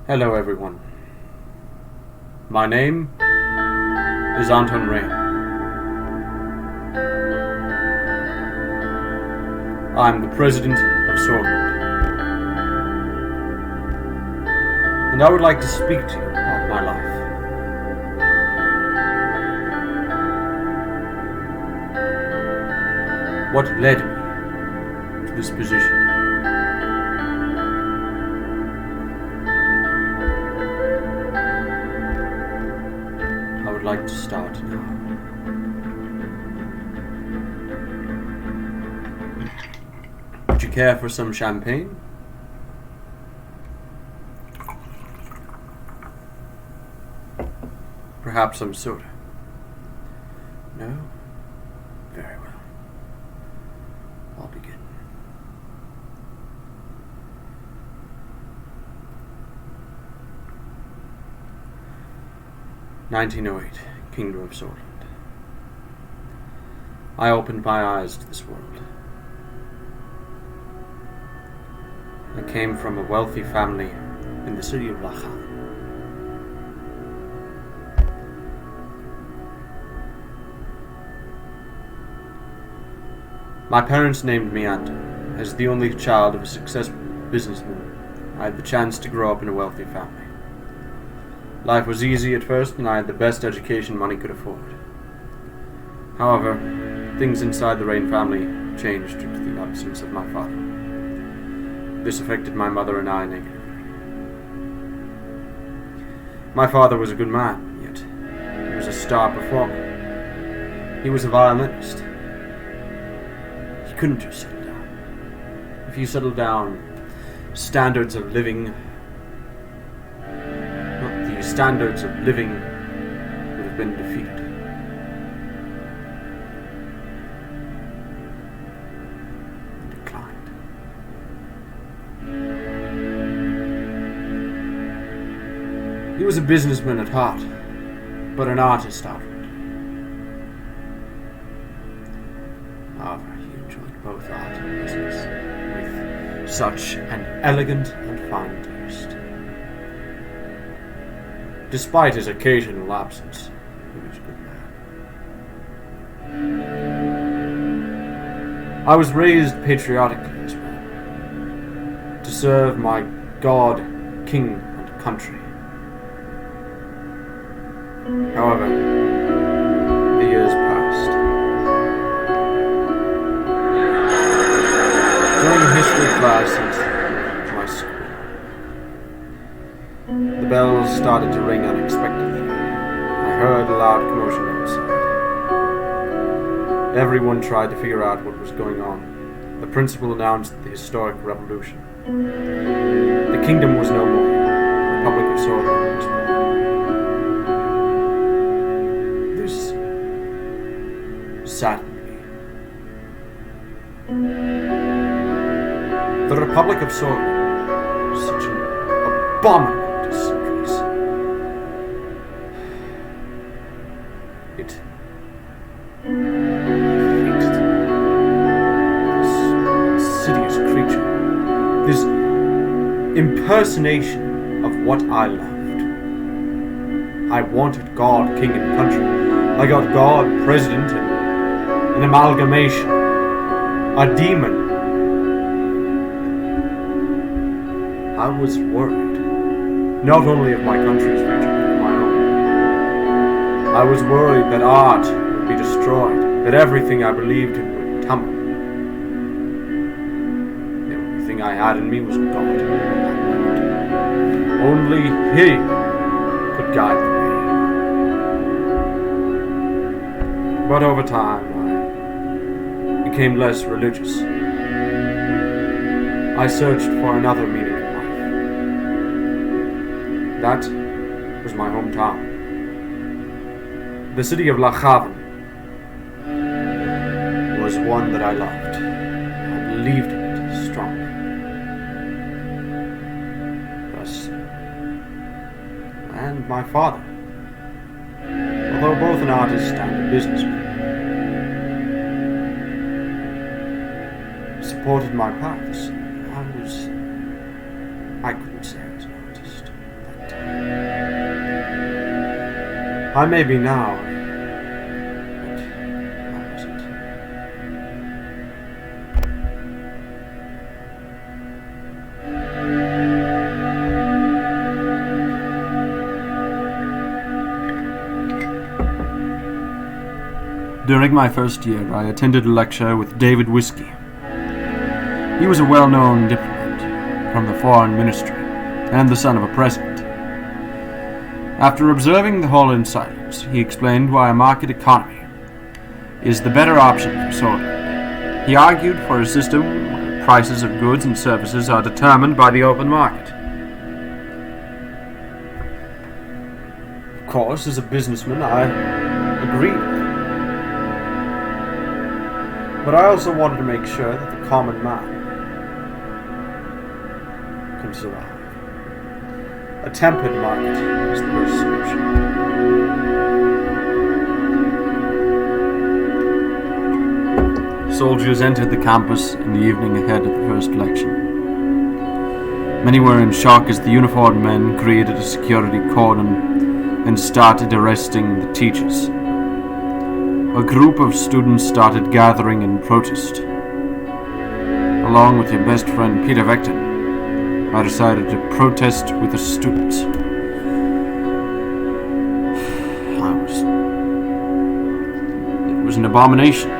Hello everyone. My name is Antonu. I'm the President of Suzerain, and I would like to speak to you about my life. What led me to this position? I would like to start now. Would you care for some champagne? Perhaps some soda? No? Very well. I'll begin. (1908), Kingdom of Suzerain. I opened my eyes to this world. I came from a wealthy family in the city of Lachan. My parents named me Antonu. As the only child of a successful businessman, I had the chance to grow up in a wealthy family. Life was easy at first, and I had the best education money could afford. However, things inside the Rain family changed due to the absence of my father. This affected my mother and I negatively. My father was a good man, yet he was a star performer. He was a violinist. He couldn't just settle down. If you settle down, standards of living would have been defeated. And declined. He was a businessman at heart, but an artist outward. However, he enjoyed both art and business with such an elegant and fine taste. Despite his occasional absence, he was a good man. I was raised patriotically as well, to serve my God, King, and country. However, the years passed. During history class at my school, the bells started to ring unexpectedly. I heard a loud commotion outside. Everyone tried to figure out what was going on. The principal announced the historic revolution. The kingdom was no more. The Republic of Suzerain was born. This saddened me. The Republic of Suzerain was such an abominable disgrace. It hated this insidious creature, this impersonation of what I loved. I wanted God, King, and country. I got God, President, and an amalgamation, a demon. I was worried, not only of my country's future, but of my own. I was worried that art would be destroyed, that everything I believed in would tumble. The only thing I had in me was God at that moment. Only He could guide the way. But over time, I became less religious. I searched for another meaning in life. That was my hometown. The city of Lachan was one that I loved. I believed in it strongly. Thus, and my father, although both an artist and a businessman, supported my paths. I couldn't say I was an artist. I may be now, but I wasn't. During my first year, I attended a lecture with David Whiskey. He was a well-known diplomat from the foreign ministry and the son of a president. After observing the whole in silence, he explained why a market economy is the better option for Swordsman. He argued for a system where prices of goods and services are determined by the open market. Of course, as a businessman, I agreed with him. But I also wanted to make sure that the common man can survive. A tempered market is the best solution. Soldiers entered the campus in the evening ahead of the first lecture. Many were in shock as the uniformed men created a security cordon and started arresting the teachers. A group of students started gathering in protest. Along with your best friend Peter Vectern, I decided to protest with the students. It was an abomination,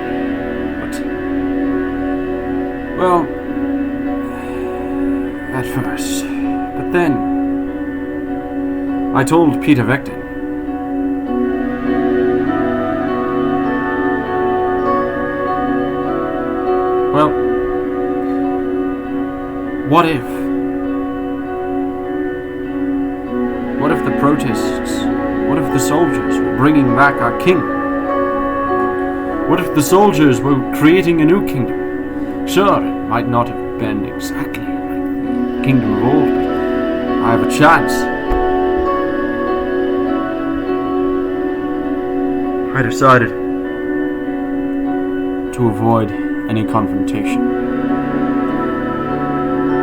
but, well, at first. But then, I told Peter Vectern. Well, what if? What if the protests, what if the soldiers were bringing back our king? What if the soldiers were creating a new kingdom? Sure, it might not have been exactly like the kingdom of old, but I have a chance. I decided to avoid any confrontation.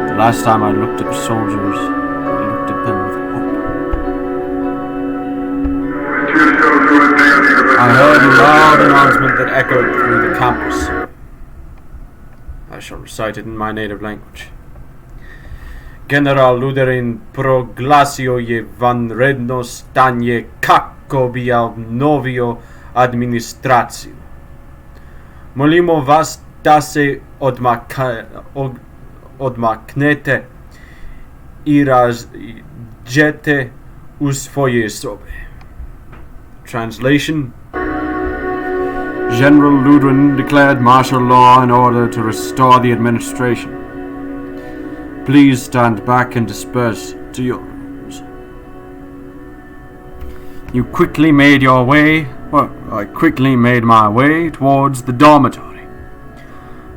The last time I looked at soldiers, I looked at them with hope. I heard a loud announcement that echoed through the campus. I shall recite it in my native language. General Luderin proglasioje vanredno stanje kako bija novio administraciju. Molimo vas da se odmaknete i razđete u svoje sobe. Translation: General Ludwin declared martial law in order to restore the administration. Please stand back and disperse to your rooms. I quickly made my way towards the dormitory,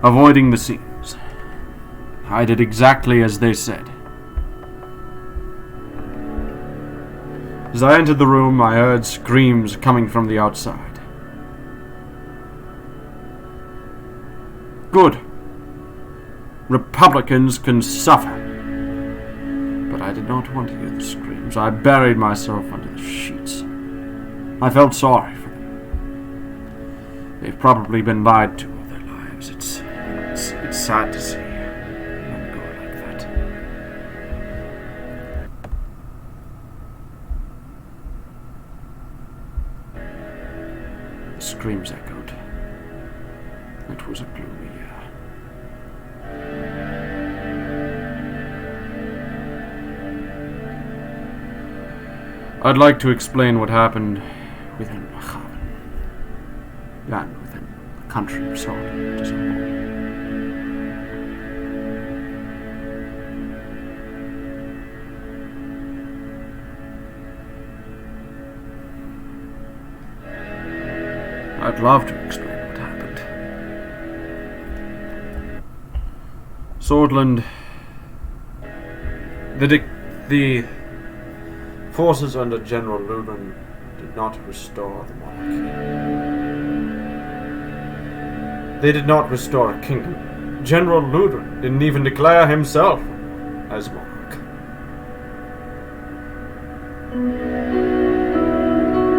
avoiding the scenes. I did exactly as they said. As I entered the room, I heard screams coming from the outside. Good. Republicans can suffer. But I did not want to hear the screams. I buried myself under the sheets. I felt sorry for them. They've probably been lied to all their lives. It's sad to see them go like that. The screams echoed. It was a gloomy year. I'd like to explain what happened within Haven and within the country of Sodom as a whole. I'd love to explain what happened. Swordland, the forces under General Ludwin did not restore the monarchy. They did not restore a kingdom. General Ludwin didn't even declare himself as monarch.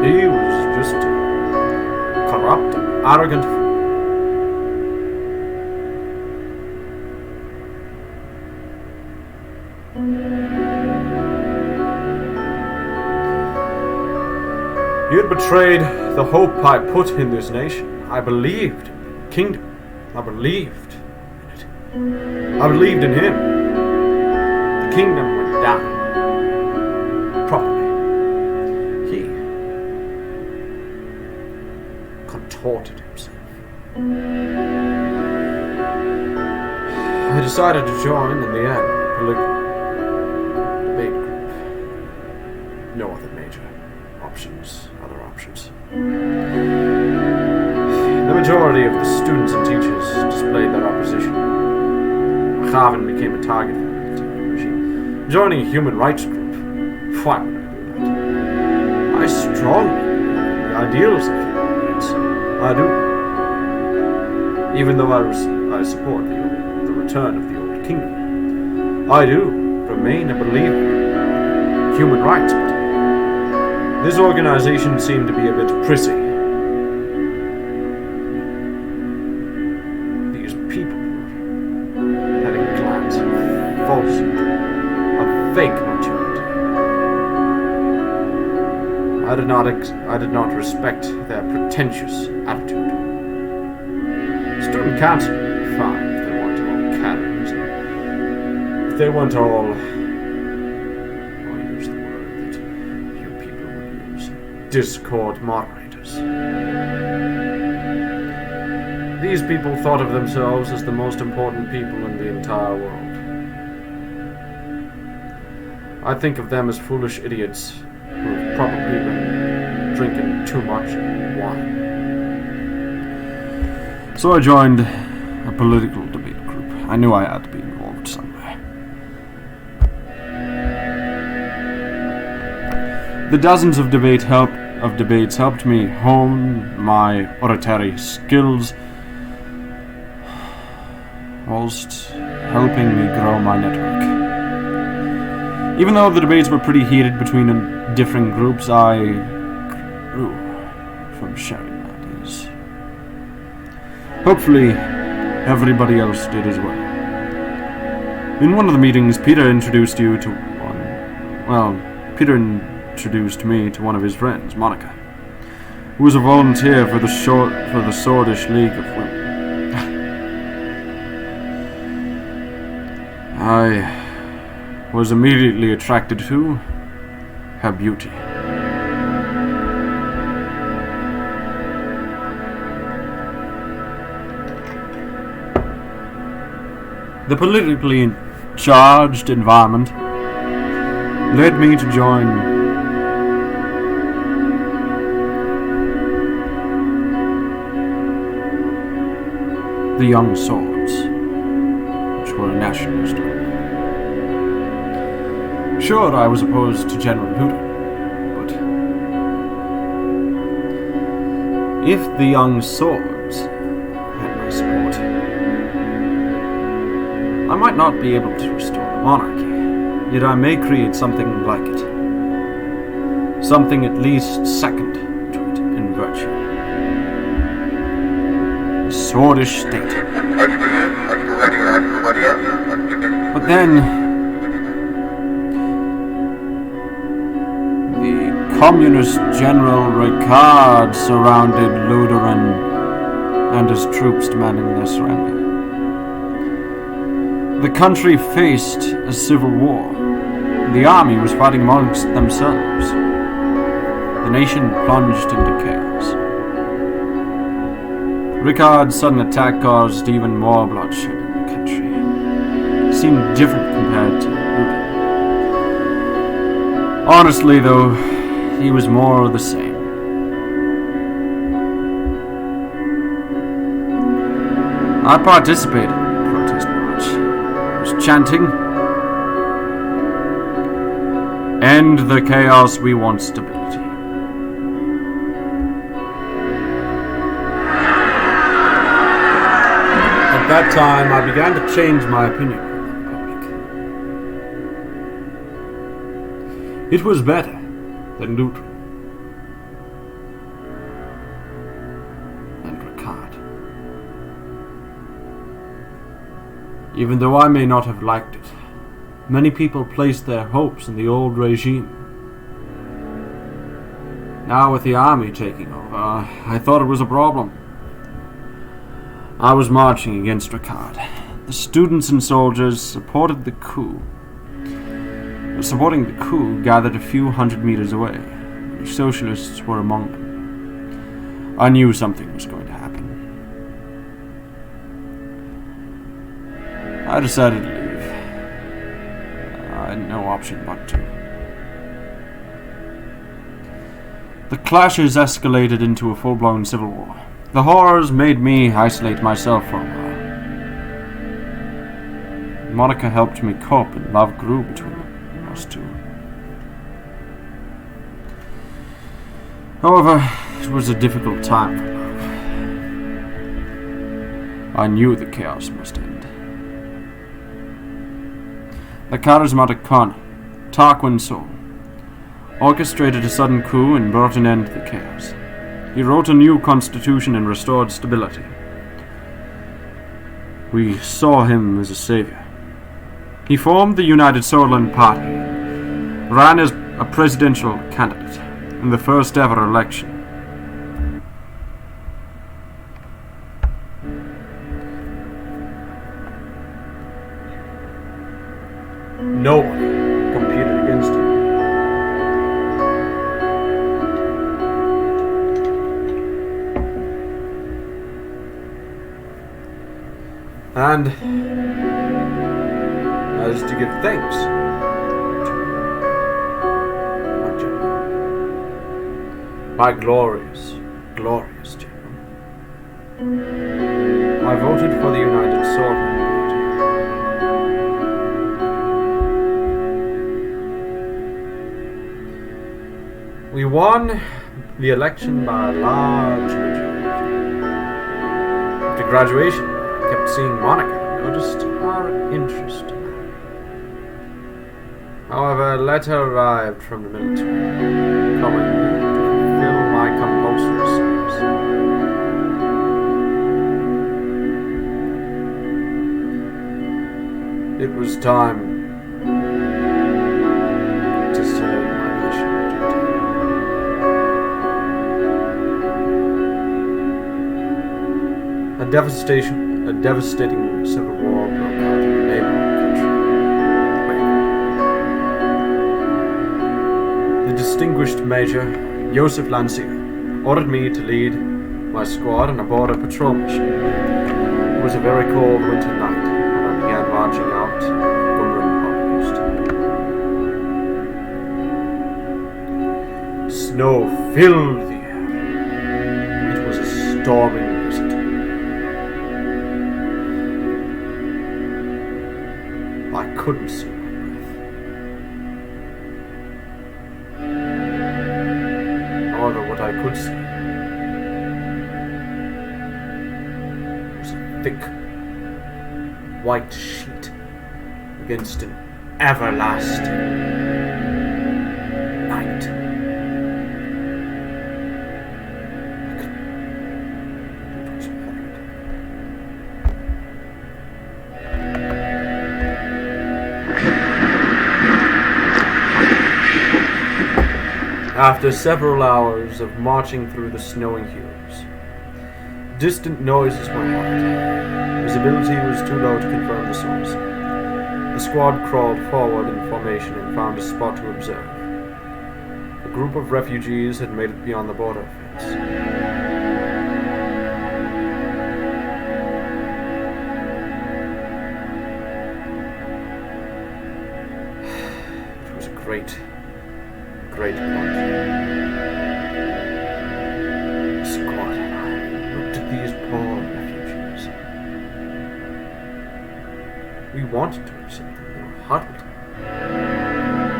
He arrogant fool. You had betrayed the hope I put in this nation. I believed in the kingdom. I believed in it. I believed in him. The kingdom went down. Properly. He contorted himself. I decided to join in the end a political debate group. No other major other options. The majority of the students and teachers displayed their opposition. Haven became a target for the military regime. Joining a human rights group, why would I do that? I strongly believe in the ideals of human rights. I do. Even though I support the return of the old kingdom, I do remain a believer in human rights. But this organization seemed to be a bit prissy. These people had a glance of falsehood, of fake maturity. I did not respect their pretentious attitude. Student council would be fine if they weren't all carriers. If they weren't all... Discord moderators. These people thought of themselves as the most important people in the entire world. I think of them as foolish idiots who have probably been drinking too much wine. So I joined a political debate group. I knew I had to be involved somewhere. The dozens of debates helped me hone my oratory skills, whilst helping me grow my network. Even though the debates were pretty heated between differing groups, I grew from sharing ideas. Hopefully, everybody else did as well. In one of the meetings, Peter introduced me to one of his friends, Monica, who was a volunteer for the Swordish League of Women. I was immediately attracted to her beauty. The politically charged environment led me to join the Young Swords, which were a nationalist group. Sure, I was opposed to General Hooter, but if the Young Swords had my support, I might not be able to restore the monarchy, yet I may create something like it. Something at least second to it in virtue. Swordish state. But then, the communist General Ricard surrounded Luderan and his troops demanding their surrender. The country faced a civil war. The army was fighting amongst themselves. The nation plunged into chaos. Ricard's sudden attack caused even more bloodshed in the country. It seemed different compared to Luder. Honestly, though, he was more the same. I participated in the protest march. I was chanting, "End the chaos, we want stability." At that time, I began to change my opinion on the Republic. It was better than neutral and Ricard. Even though I may not have liked it, many people placed their hopes in the old regime. Now with the army taking over, I thought it was a problem. I was marching against Ricard. The students and soldiers supporting the coup gathered a few hundred meters away. The socialists were among them. I knew something was going to happen. I decided to leave. I had no option but to. The clashes escalated into a full-blown civil war. The horrors made me isolate myself for a while. Monica helped me cope, and love grew between us two. However, it was a difficult time for love. I knew the chaos must end. The charismatic Khan, Tarquin Sol, orchestrated a sudden coup and brought an end to the chaos. He wrote a new constitution and restored stability. We saw him as a savior. He formed the United Sorland Party and ran as a presidential candidate in the first ever election. No one competed against him. And as to give thanks to my general, my glorious, glorious general, I voted for the United Sorland Party. We won the election by a large majority. After graduation, I kept seeing Monica and noticed our interest in her. However, a letter arrived from the military, calling me to fulfill my compulsory service. It was time to say my mission duty. A devastating civil war broke out in the neighboring country. The distinguished Major Joseph Lancia ordered me to lead my squad on a border patrol mission. It was a very cold winter night when I began marching out to Gumran outpost. Snow filled the air. It was a storming blizzard. I couldn't see my breath. However, what I could see was a thick, white sheet against an everlasting night. It was horrid. After several hours of marching through the snowy hills, distant noises were heard. Visibility was too low to confirm the source. The squad crawled forward in formation and found a spot to observe. A group of refugees had made it beyond the border fence. It was a great point. The squad and I looked at these poor refugees. We wanted to accept them. They were huddled.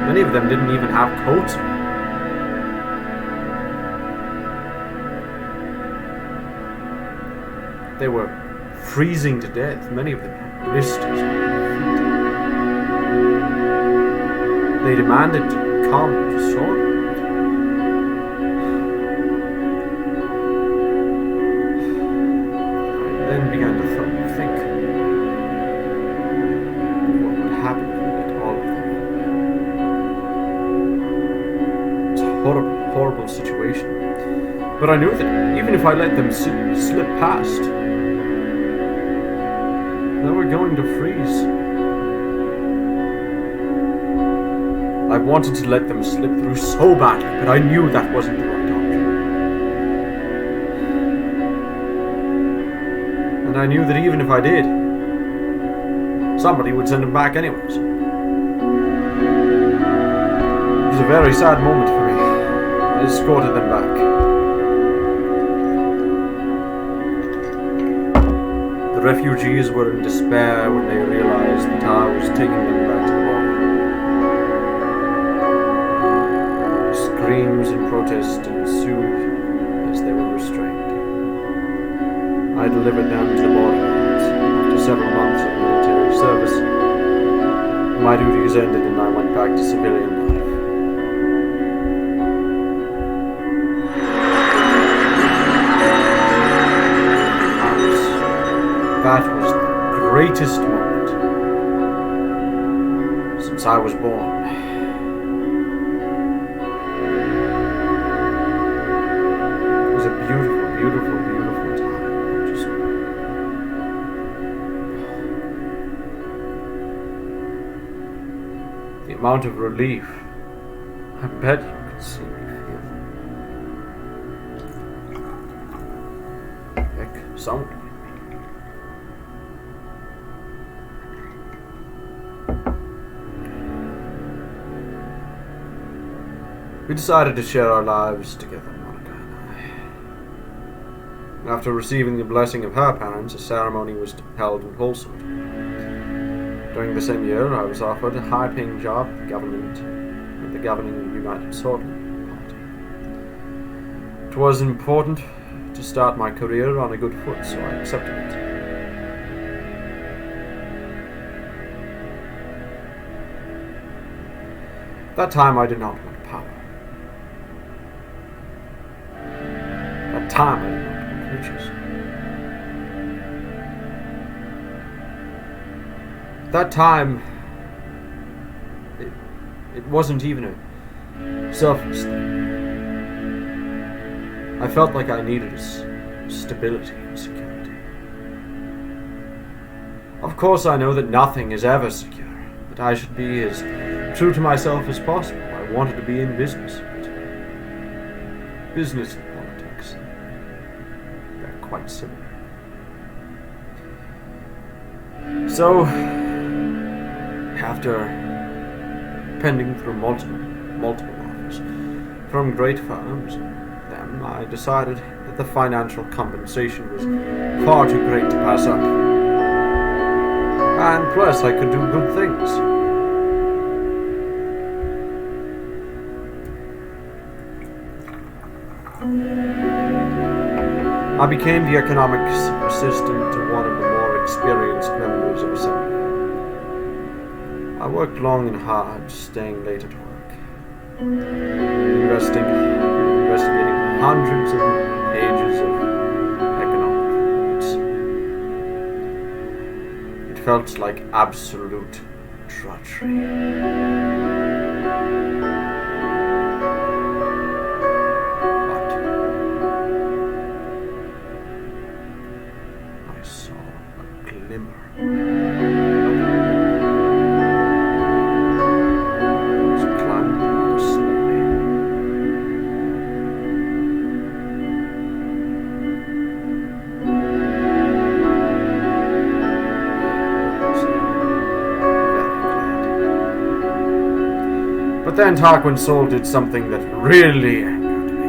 Many of them didn't even have coats on. They were freezing to death. Many of them had blisters on their feet. They demanded to come to Sorland. I then began to think. horrible situation. But I knew that even if I let them slip past, they were going to freeze. I wanted to let them slip through so badly, but I knew that wasn't the right option. And I knew that even if I did, somebody would send them back anyways. It was a very sad moment for me. I escorted them back. The refugees were in despair when they realized that I was taking them back to the border. Screams and protest ensued as they were restrained. I delivered them to the border guards. After several months of military service, my duties ended and I went back to civilian life. That was the greatest moment since I was born. It was a beautiful, beautiful, beautiful time. The amount of relief, I bet you could see me feel. Heck, someone. We decided to share our lives together, Monica and I. After receiving the blessing of her parents, a ceremony was held in Holswood. During the same year, I was offered a high-paying job at the governing United Sorting Party. It was important to start my career on a good foot, so I accepted it. At that time, I did not want power. At that time, I did not want riches. At that time, it wasn't even a selfish thing. I felt like I needed stability and security. Of course, I know that nothing is ever secure, but I should be as true to myself as possible. I wanted to be in business, but business and politics, they're quite similar. So, after pending through multiple offers from great firms, then I decided that the financial compensation was far too great to pass up. And plus, I could do good things. I became the economics assistant to one of the more experienced members of Assembly. I worked long and hard, staying late at work, investigating hundreds of pages of economic reports. It felt like absolute drudgery. But then Tarquin Sol did something that really angered me.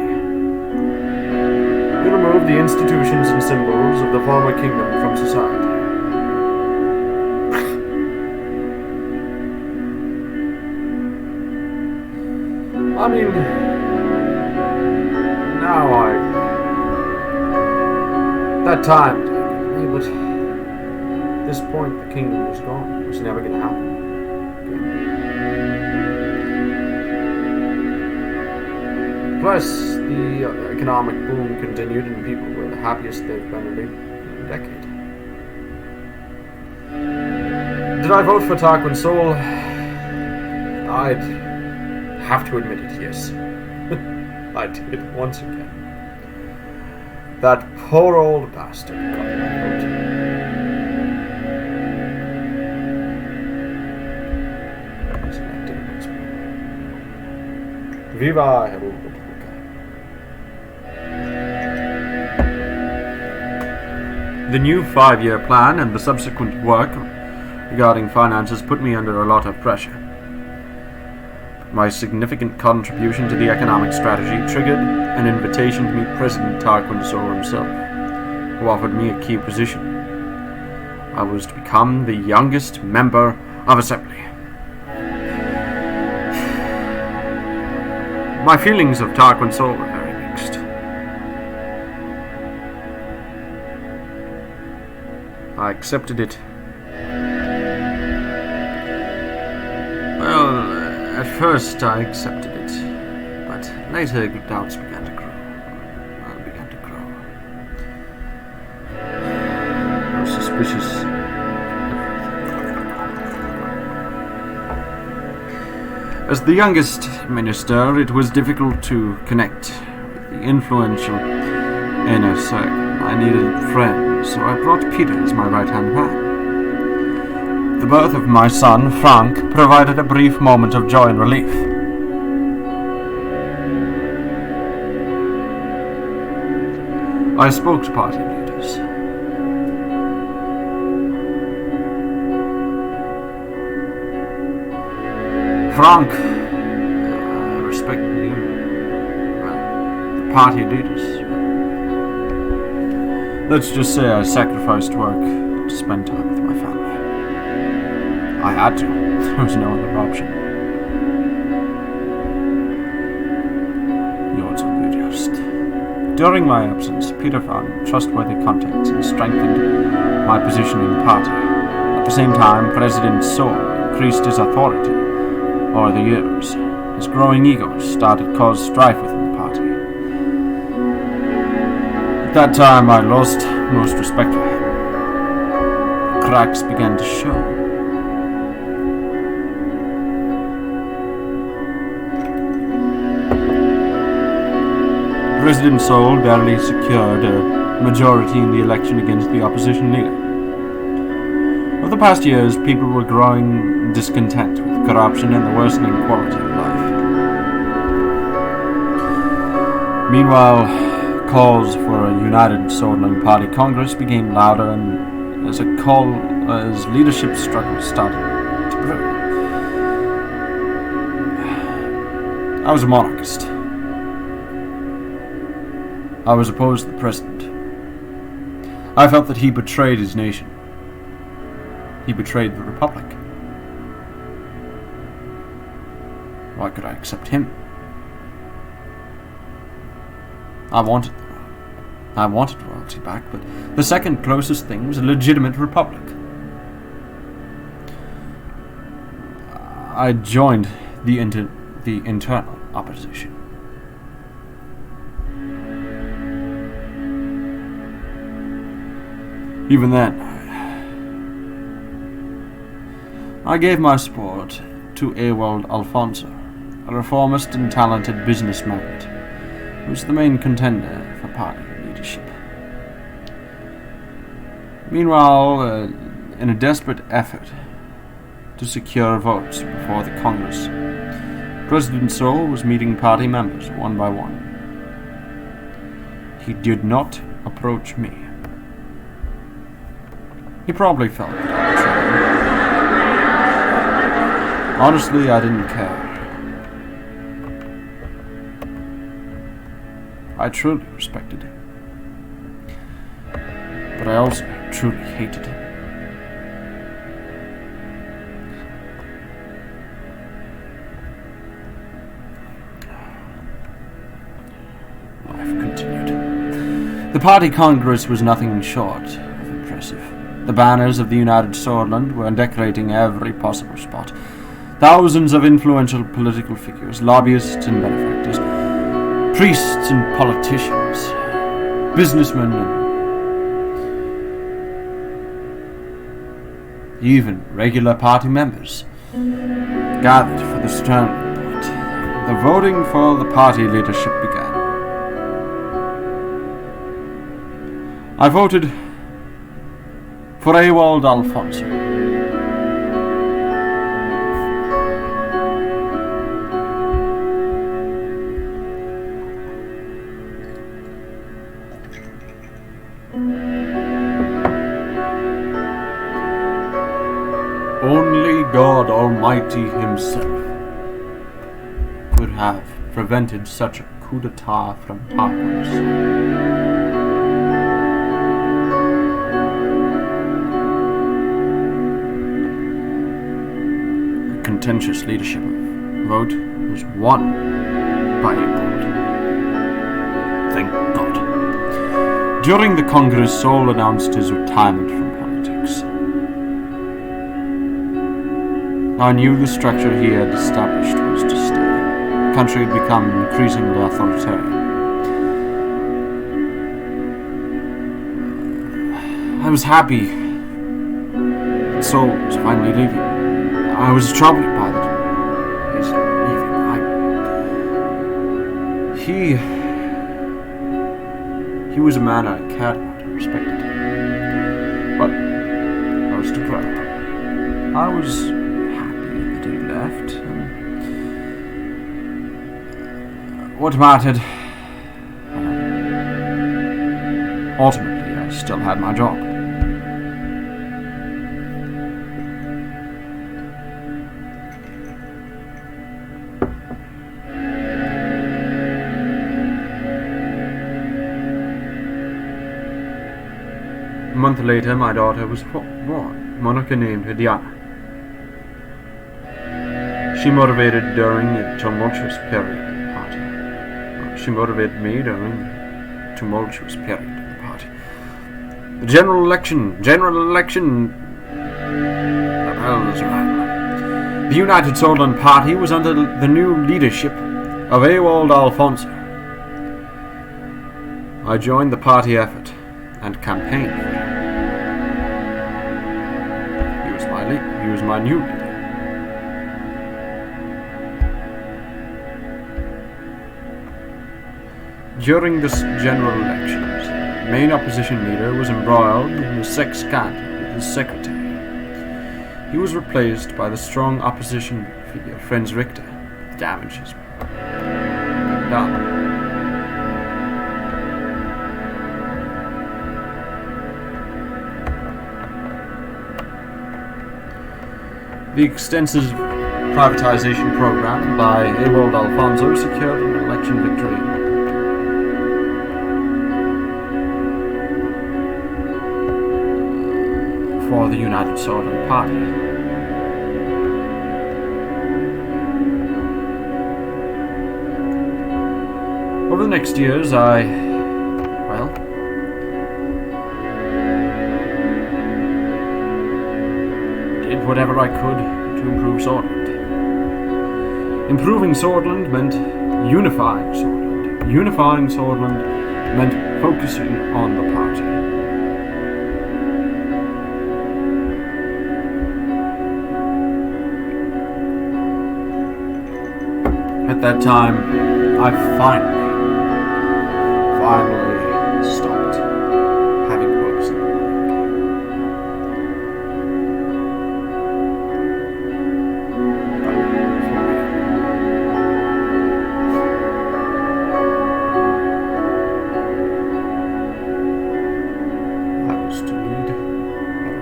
He removed the institutions and symbols of the former kingdom from society. I mean, now that time it angered me, but at this point the kingdom was gone. It was never going to happen. Plus, the economic boom continued and people were the happiest they've been in a decade. Did I vote for Tarquin Sol? I'd have to admit it, yes. I did, once again. That poor old bastard got my vote. He's elected once more. Viva el Republica. The new 5-year plan and the subsequent work regarding finances put me under a lot of pressure. My significant contribution to the economic strategy triggered an invitation to meet President Tarquin Sol himself, who offered me a key position. I was to become the youngest member of Assembly. My feelings of Tarquin Sol were very mixed. I accepted it. Well, at first I accepted it, but later doubts began to grow. I was suspicious. As the youngest minister, it was difficult to connect with the influential inner circle. I needed friends, so I brought Peter as my right-hand man. The birth of my son, Frank, provided a brief moment of joy and relief. I spoke to party leaders. Frank, I respect you. Well, the party leaders. Let's just say I sacrificed work to spend time with my family. I had to. There was no other option. You're too good, Yost. During my absence, Peter found trustworthy contacts and strengthened my position in the party. At the same time, President Sol increased his authority over the years. His growing ego started to cause strife within the party. At that time, I lost most respect for him. Cracks began to show. President Sol barely secured a majority in the election against the opposition leader. Over the past years, people were growing discontent with corruption and the worsening quality of life. Meanwhile, calls for a united Sordland Party Congress became louder, and as leadership struggles started to brew. I was a monarchist. I was opposed to the president. I felt that he betrayed his nation. He betrayed the Republic. Why could I accept him? I wanted royalty back, but the second closest thing was a legitimate republic. I joined the internal opposition. Even then, I gave my support to Ewald Alfonso, a reformist and talented business magnate, who was the main contender for party leadership. Meanwhile, in a desperate effort to secure votes before the Congress, President Sol was meeting party members one by one. He did not approach me. He probably felt that I betrayed him. Honestly, I didn't care. I truly respected him. But I also truly hated him. Life continued. The party congress was nothing short of impressive. The banners of the United Sordland were decorating every possible spot. Thousands of influential political figures, lobbyists and benefactors, priests and politicians, businessmen and even regular party members gathered for the starting point. The voting for the party leadership began. I voted for Ewald Alfonso. Only God Almighty himself could have prevented such a coup d'etat from happens. The contentious leadership vote was won by Ewald. Thank God. During the Congress, Saul announced his retirement from politics. I knew the structure he had established was to stay. The country had become increasingly authoritarian. I was happy that Saul was finally leaving. I was troubled by his leaving. He was a man I cared about and respected. But I was too proud. I was left. What mattered? Ultimately, I still had my job. A month later, my daughter was born. Monica named her Diana. She motivated during a tumultuous period of the party. She motivated me during the tumultuous period of the party. The general election. The hell is right? The United Swordsman Party was under the new leadership of Ewald Alfonso. I joined the party effort and campaigned for him. He was my leader. He was my new leader. During the general elections, the main opposition leader was embroiled in a sex scandal with his secretary. He was replaced by the strong opposition figure, Franz Richter. The damage has been done. The extensive privatization program by Ewald Alfonso secured an election victory for the United Swordsman Party. Over the next years, I did whatever I could to improve Swordland. Improving Swordland meant unifying Swordland. Unifying Swordland meant focusing on the party. At that time, I finally stopped having hopes. I was to lead the Republic.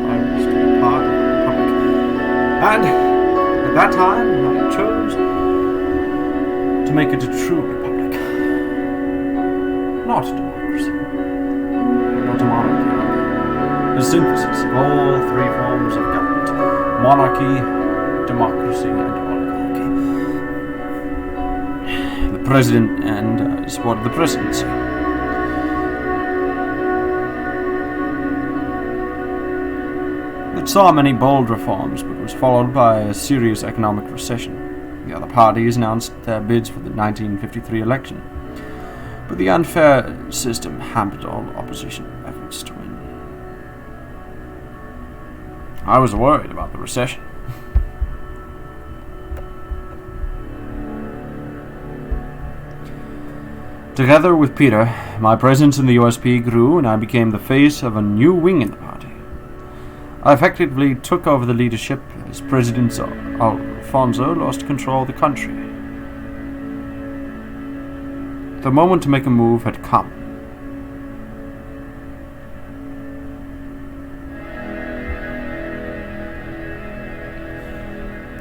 I was to be part of the Republic. And at that time, I chose to make it a true republic. Not a democracy. Not a monarchy. The synthesis of all three forms of government. Monarchy, democracy, and oligarchy. The president and supported the presidency. It saw many bold reforms, but was followed by a serious economic recession. The other parties announced their bids for the 1953 election, but the unfair system hampered all opposition efforts to win. I was worried about the recession. Together with Peter, my presence in the USP grew and I became the face of a new wing in the party. I effectively took over the leadership as President Alfonso lost control of the country. The moment to make a move had come.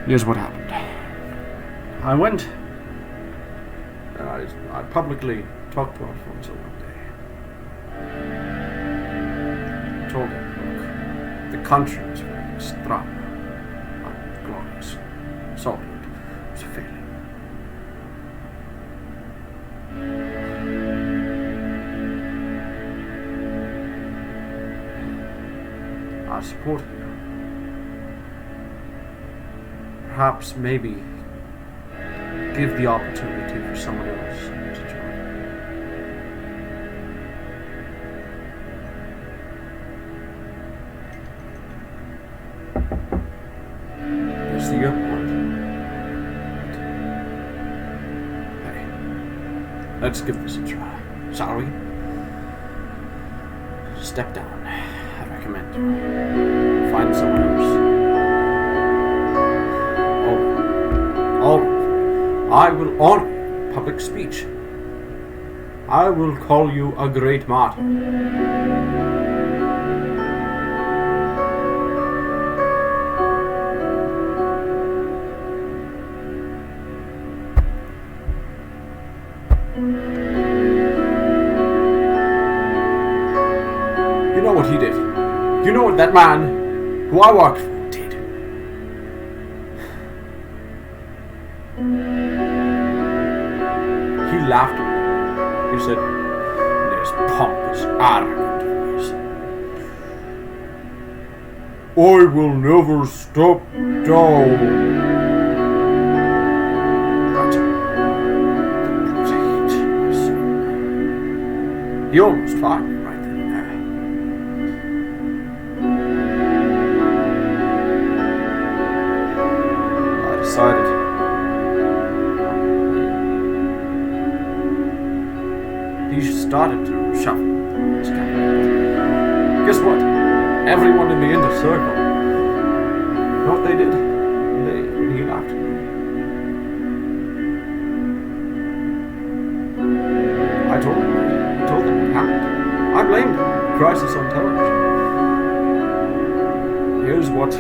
Here's what happened. I went and I publicly talked to Alfonso one day. I told him, look, the country was very strong, glorious, solid, it was a failure. I supported you. Perhaps, maybe, give the opportunity for someone else to join. There's the airport. Hey, let's give this a try, shall we? Step down. I recommend you. Find someone else. I will honor public speech. I will call you a great martyr. You know what he did. You know what that man who I worked for did. He laughed at me. He said, in his pompous, arrogant voice, I will never stop down. But the brute my soul. He almost fired me right then and there. I decided he started to shuffle his cabinet. Guess what? Everyone in the inner circle, you know what they did? When he laughed at me. I told them what happened. I blamed him. Crisis on television. Here's what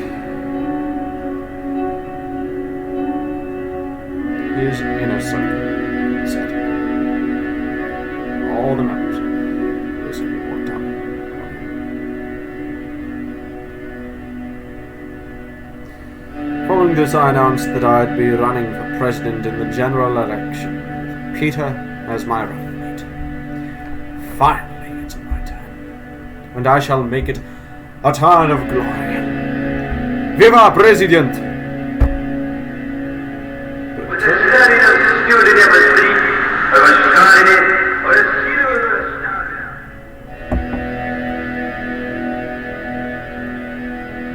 his inner circle said. All the members basically worked out. Following this, I announced that I'd be running for president in the general election, with Peter as my running mate. Finally, it's my turn, and I shall make it a turn of glory. Viva President!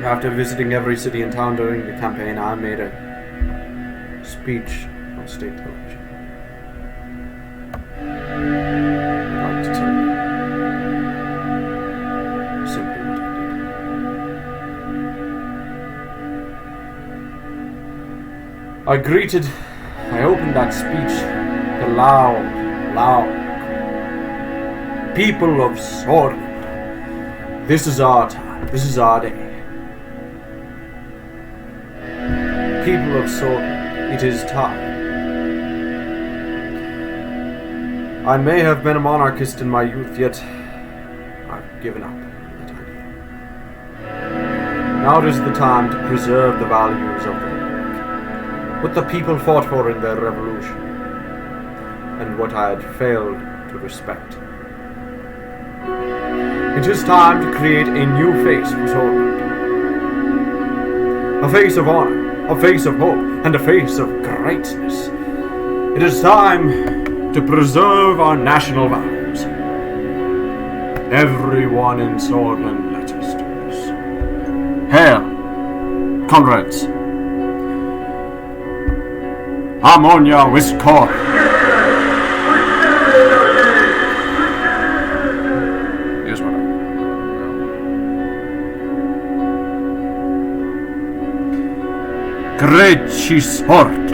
After visiting every city and town during the campaign, I made a speech on state television. I'd like to tell you simply what I did. I opened that speech, the loud people of Sworn. This is our time. This is our day. People of Sworn, it is time. I may have been a monarchist in my youth, yet I've given up that idea. Now it is the time to preserve the values of the Republic, what the people fought for in their revolution, and what I had failed to respect. It is time to create a new face for Sworn. A face of honor, a face of hope, and a face of greatness. It is time to preserve our national values. Everyone in Swordland, let us do this. Hail, comrades. Ammonia Wiscor. Gretchi Sortland.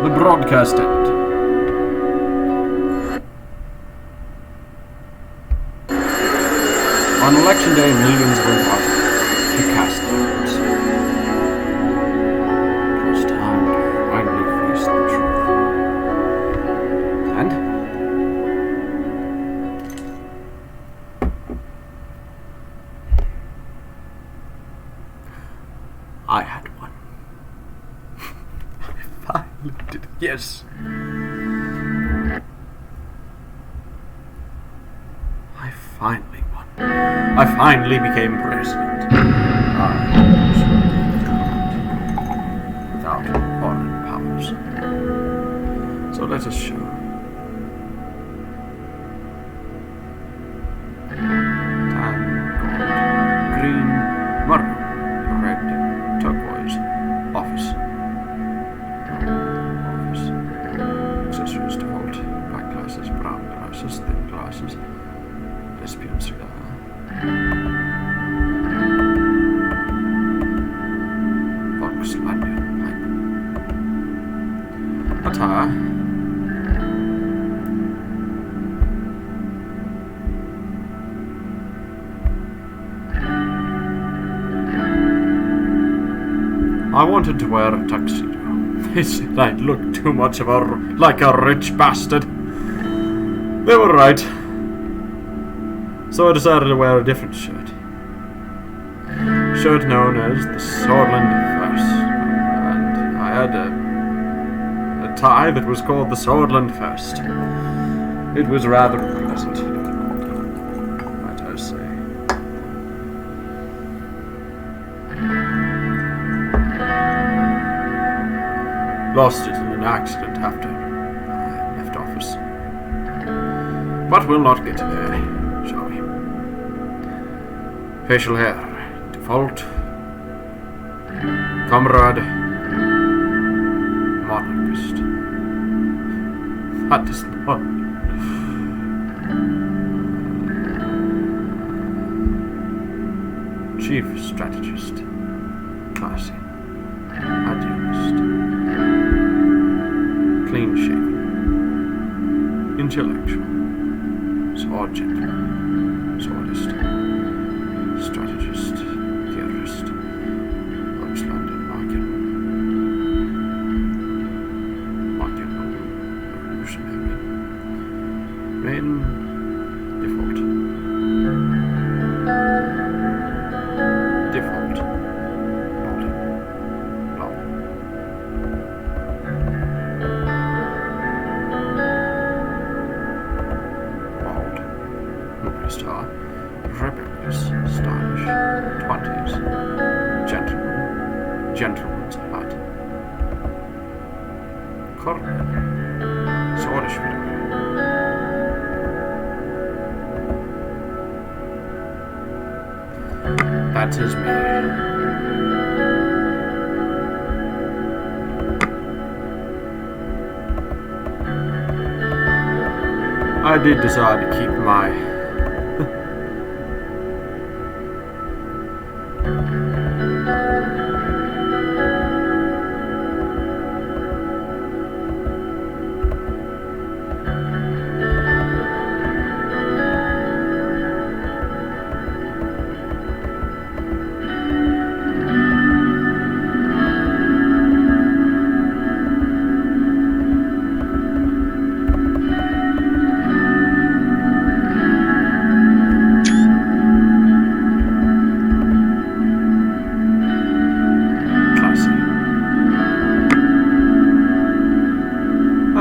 The broadcast ended. On election day, millions went out to cast their votes. It was time to finally face the truth. And I had one. I finally did it. Yes. I finally won. I finally became president. Without foreign powers. So let us show. Tan, gold, green, maroon, red, turquoise, office. Office. Accessories default. Black glasses, brown glasses, thin glasses. Lesbian cigar. Volkswagen pipe. Attire. I wanted to wear a tuxedo. They said I'd look too much like a rich bastard. They were right. So I decided to wear a different shirt. Shirt known as the Swordland First. And I had a tie that was called the Swordland First. It was rather pleasant, might I say. Lost it in an accident after I left office. But we'll not get there, shall we? Facial hair, default. Comrade, monarchist. That is not. Chief strategist, classy, idealist, clean shaven, intellectual, sword gentleman, swordist. Strategist, theorist, Deutschland and Market revolutionary. Main default. Default. Law. Bald. Noblest star. Rebellious, stylish, 20s, gentleman, gentleman's hat, horrid, swordish figure. That is me. I did decide to keep my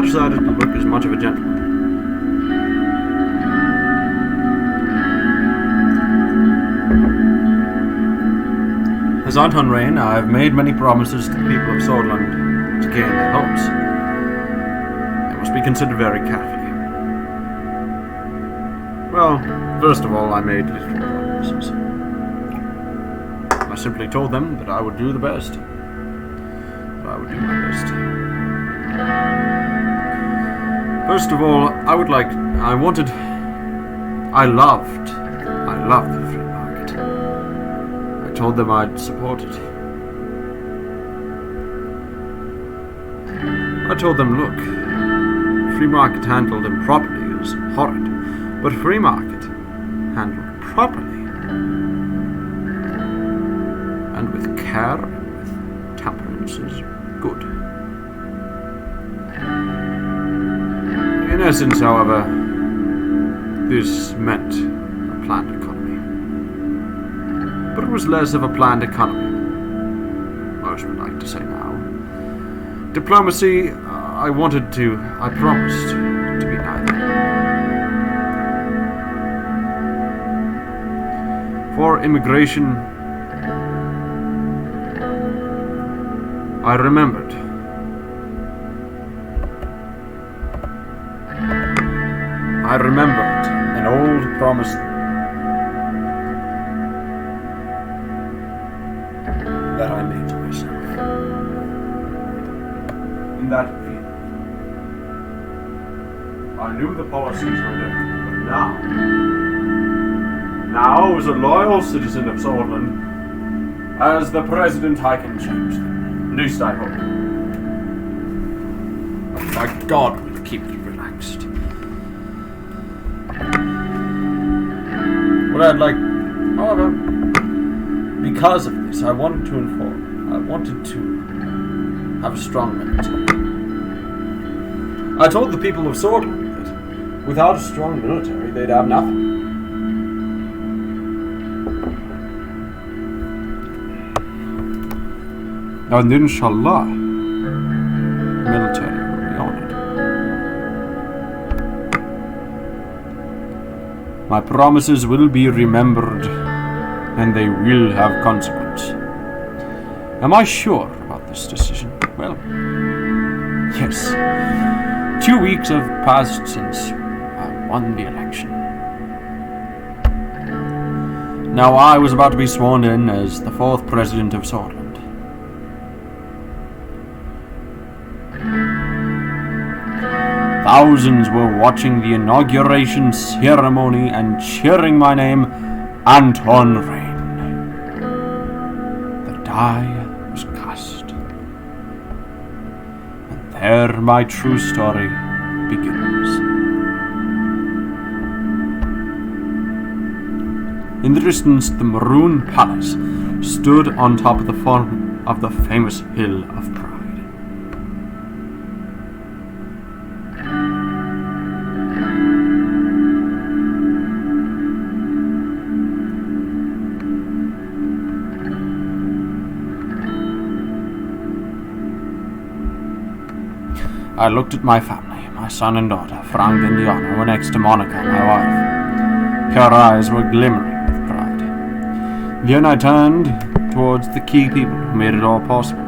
decided to look as much of a gentleman. As Antonu reign, I have made many promises to the people of Swordland to gain their hopes. They must be considered very carefully. Well, first of all, I made little promises. I simply told them that I would do the best. That I would will do my best. First of all, I loved the free market. I told them I'd support it. I told them, look, free market handled improperly is horrid, but free market handled properly and with care and with temperance is good. In essence, however, this meant a planned economy. But it was less of a planned economy than most would like to say now. Diplomacy, I promised to be neither. For immigration, I remembered. An old promise that I made to myself. In that field, I knew the policies were different, but now as a loyal citizen of Swordsland, as the President, I can change them. At least I hope. My God will keep me relaxed. What I'd like, however, because of this, I wanted to have a strong military. I told the people of Swordsland that without a strong military, they'd have nothing. And inshallah, military will be honored. My promises will be remembered, and they will have consequence. Am I sure about this decision? Well, yes. 2 weeks have passed since I won the election. Now I was about to be sworn in as the 4th President of Swordsland. Thousands were watching the inauguration ceremony and cheering my name, Antonu. The die was cast. And there my true story begins. In the distance, the Maroon Palace stood on top of the famous Hill of Pride. I looked at my family. My son and daughter, Frank and Diana, were next to Monica, my wife. Her eyes were glimmering with pride. Then I turned towards the key people who made it all possible.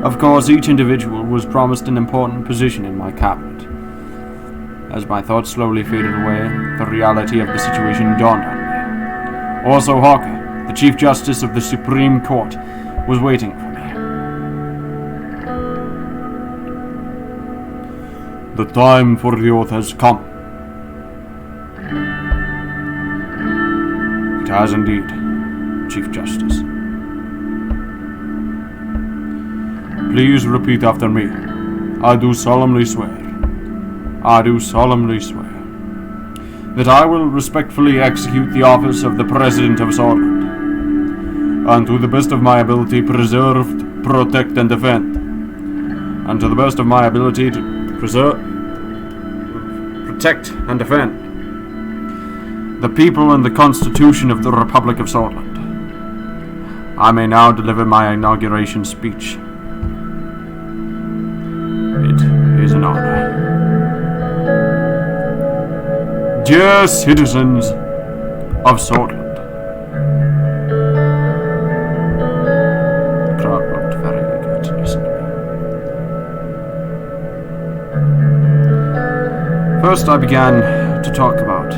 Of course, each individual was promised an important position in my cabinet. As my thoughts slowly faded away, the reality of the situation dawned on me. Also, Hawker, the Chief Justice of the Supreme Court, was waiting for me. The time for the oath has come. It has indeed, Chief Justice. Please repeat after me. I do solemnly swear that I will respectfully execute the office of the President of Swordsland, and to the best of my ability preserve, protect, and defend, and to the best of my ability to protect and defend the people and the Constitution of the Republic of Swordsland. I may now deliver my inauguration speech. It is an honor. Dear citizens of Swordsland. The crowd looked very eager to listen to me. First, I began to talk about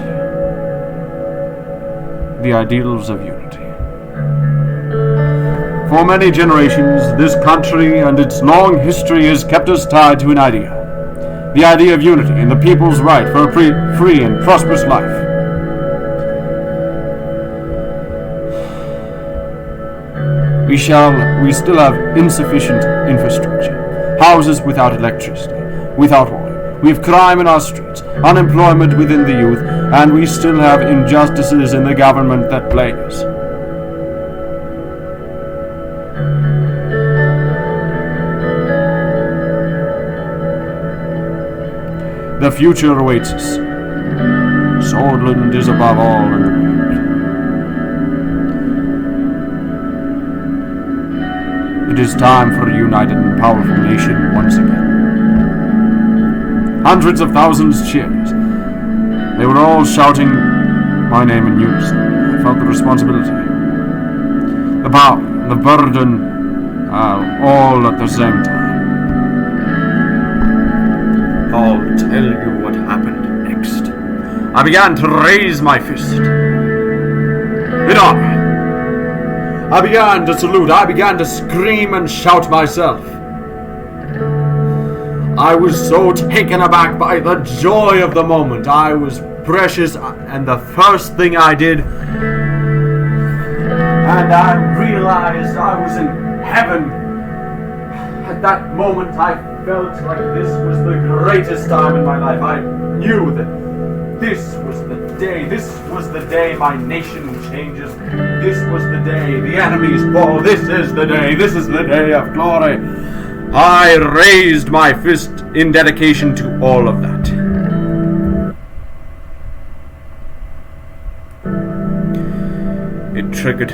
the ideals of unity. For many generations, this country and its long history has kept us tied to an idea. The idea of unity and the people's right for a free and prosperous life. We still have insufficient infrastructure, houses without electricity, without water. We have crime in our streets, unemployment within the youth, and we still have injustices in the government that plague us. The future awaits us. Swordland is above all in the world. It is time for a united and powerful nation once again. Hundreds of thousands cheered. They were all shouting my name in unison. I felt the responsibility, the power, the burden, all at the same time. I'll tell you what happened next. I began to raise my fist. In honor. I began to salute. I began to scream and shout myself. I was so taken aback by the joy of the moment. I was precious, and the first thing I did, and I realized I was in heaven. At that moment, I felt like this was the greatest time in my life. I knew that this was the day my nation changes. This was the day the enemies fall. This is the day of glory. I raised my fist in dedication to all of that. It triggered,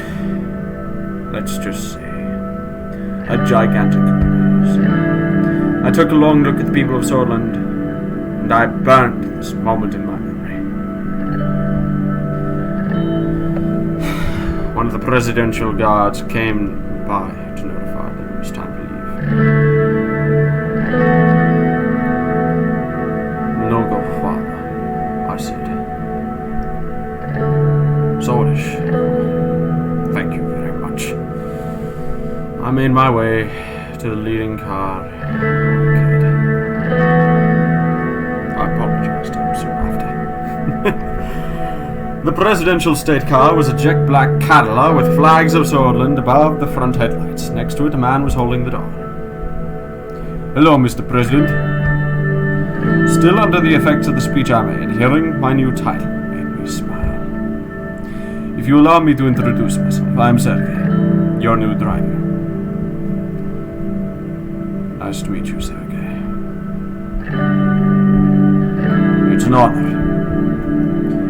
let's just say, a gigantic rise. I took a long look at the people of Swordland, and I burnt this moment in my memory. One of the presidential guards came by to notify that it was time to leave. No go, father, I said. Swordish, thank you very much. I made my way to the leading car. I apologized to him soon after. The presidential state car was a jet black Cadillac with flags of Swordland above the front headlights. Next to it, a man was holding the door. Hello, Mr. President. Still under the effects of the speech I made, hearing my new title made me smile. If you allow me to introduce myself, I'm Sergei, your new driver. Nice to meet you, Sergei. It's an honor.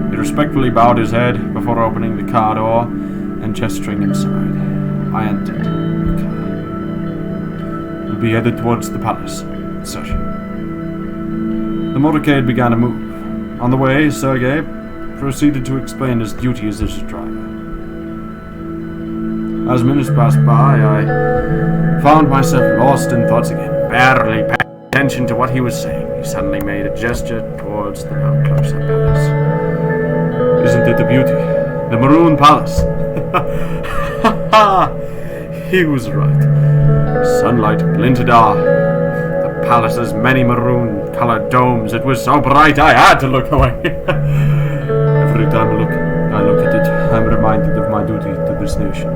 He respectfully bowed his head before opening the car door and gesturing inside. I entered the car. We'll be headed towards the palace, sir. The motorcade began to move. On the way, Sergei proceeded to explain his duties as a driver. As minutes passed by, I found myself lost in thoughts again, barely paying attention to what he was saying. He suddenly made a gesture towards the now close-up palace. Isn't it a beauty? The Maroon Palace. He was right. Sunlight glinted the palace's many maroon-colored domes. It was so bright I had to look away. Every time I look at it, I'm reminded of my duty to this nation.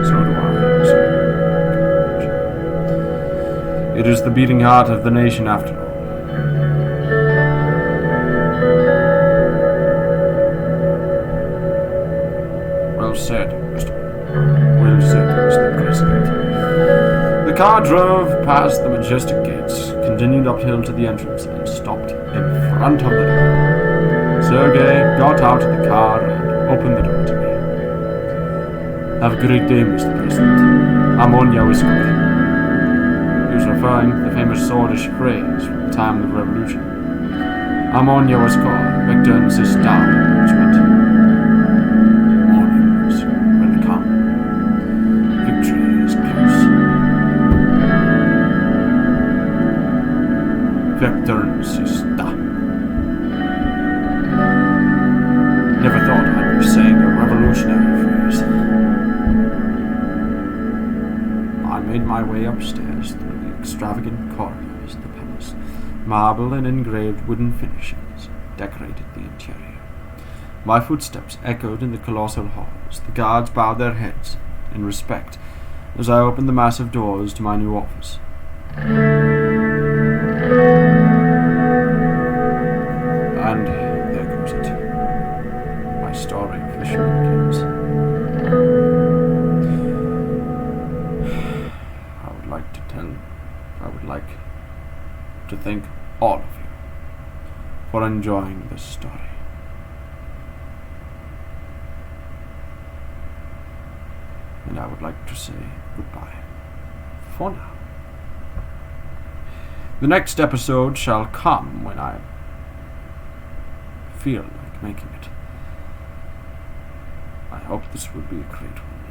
So do I. It is the beating heart of the nation after all. Well said, Mr. President. The car drove past the majestic gates, continued uphill to the entrance, and stopped in front of the door. Sergei got out of the car and opened the door to me. Have a great day, Mr. President. I'm on your escort. He was referring to the famous swordish phrase from the time of the Revolution. I'm on your escort, vectern down, which meant mornings will come. Victory is close. Vectern down. Never thought I'd be saying my way upstairs through the extravagant corridors of the palace. Marble and engraved wooden finishes decorated the interior. My footsteps echoed in the colossal halls. The guards bowed their heads in respect as I opened the massive doors to my new office. And there goes it. My story officially begins. I would like to thank all of you for enjoying this story. And I would like to say goodbye for now. The next episode shall come when I feel like making it. I hope this will be a great one.